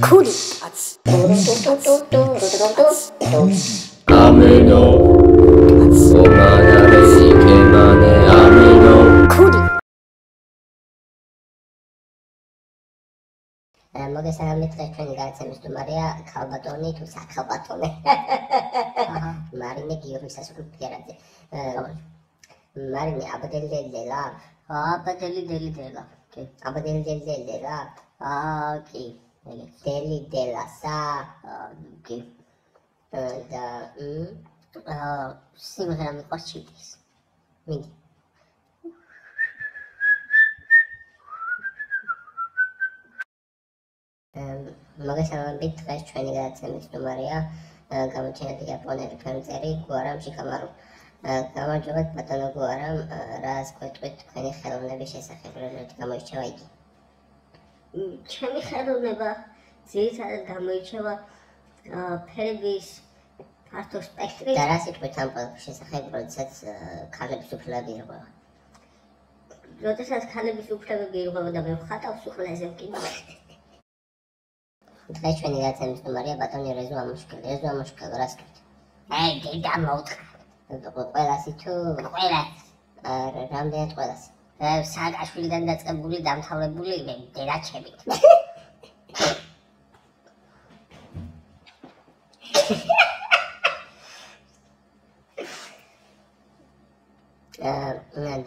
ხუდი Ameno Omana Resike Mane Ameno მოგესალმებით დღეს ჩვენი გადაცემის სტუმარია ქალბატონი თუ საქალბატონი მარინე გიორგისას ფერაძე მარინე აბდელდელა აბდელდელა კი დელიდელასა კი და სიმღერა მიყვარს ჩიტის მიდი მოგესალმებით დღეს ჩვენი გადაცემის სტუმარია გამოჩენილი იაპონელი ფერმწერი გუარამ შიკამარუ გამარჯობათ ბატონო გუარამ რას გვეტყვით თქვენი ხელოვნების შესახებ როგორ გამოირჩევა იგი ჩემი ხელოვნება ძირითადად გამოირჩევა ფერების ფართო სპექტრით და რას იტყვით ამ ყველაფრის შესახებ როდესაც ქალების უფლებები ირღვევა როდესაც ქალების უფლებები ირღვევა და მე ვხატავს უხლეზე ვკინა დღეს ჩვენი გადაცემის სტუმარია ბატონი რეზო ამოშკელი რას იტყვით დედა მოუთხარ ყველასი თუ ყველას რამდენად ყველასი სააკაშვილიდან დაწყებული დამთავრებული დედაჩებით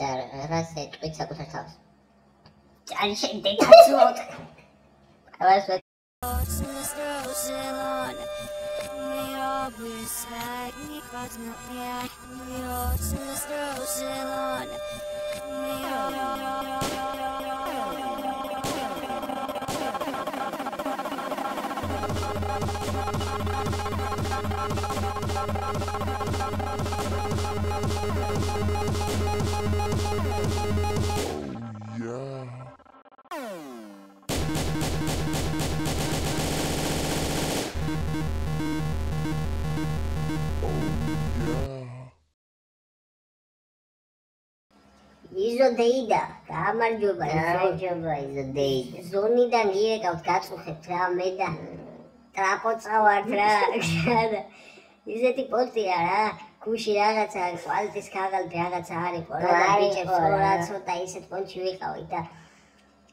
და რას იტყვით საკუთარ თავს ძალიან შედედაც მოუთხარ ყველას იზოდეიდა გამარჯობა იზოდეიდა ზონიდან იერეკავთ გაწუხებთ რა მე და ტრაპოცა ვარ რა ისეთი პოტია რა გუში რაღაცა კვალიტის ქაღალდი რაღაცა არის ყველა და ბიჭებს რა ცოტა ისეთ პონჩი ვიყავით და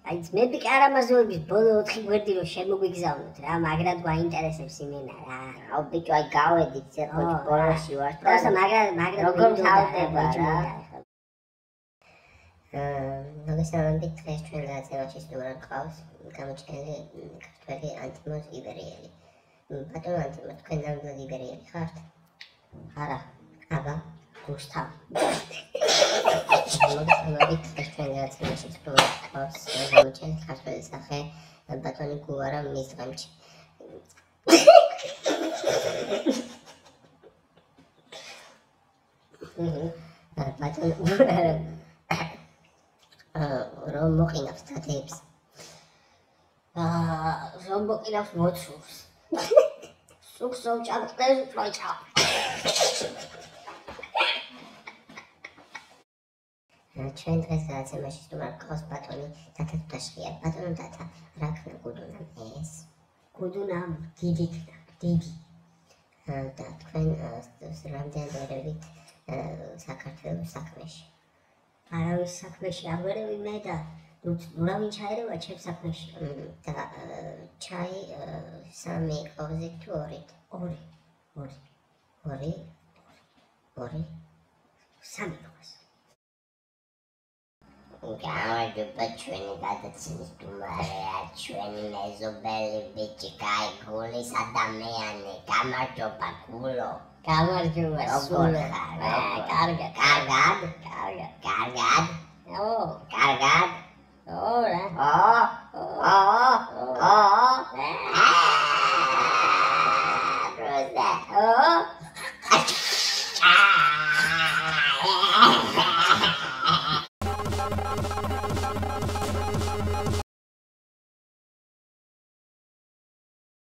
აი მე პიკარამაზოების ბოლო 4 გვერდი რომ შემოგვიგზავნოთ რა მაგრად გვაინტერესებს იმენა რა აუ ბიჭო აი გავედით ზეპოჩ ბოლოში ვარ და მაგრამ როგორ თავდება რა მოგესალმებით დღეს ჩვენ გადაცემაში სტუმრად ყავს გამოჩენილი ქართველი ანტიმოზ იბერიელი ბატონო ანტიმოზ თქვენ ნამდვილად იბერიელი ხართ? არა აბა გუშთავ მოგესალმებით დღეს ჩვენ გადაცემაში სტუმრად ყავს გამოჩენილი ქართველი სახე ბატონი გუარა მის დღემში ბატონი გუარა რომ მოყინავს თათებს რომ მოყინავს მოცულს სუქს რომ ჭამდეს პროჭა ჩვენ დღეს გადაცემაში სტუმრად ყავს ბატონი თათა თაშხია ბატონო თათა რა ქნა გუდუნა ეს გუდუნა დიდი და თქვენ რამდენადერებით საქართველოს საქმეში არავის საქმეში არ ვერევი მე და ნურავინ ჩაერევა ჩემ საქმეში და ჩაი 3 ყავზე თუ 2 3 ყავს გამარჯობა ჩვენი გადაცემის სტუმარია ჩვენი მეზობელი ბიჭი კაი გულის ადამიანი გამარჯობა გულო გამარჯობა სულ კარგად ო რა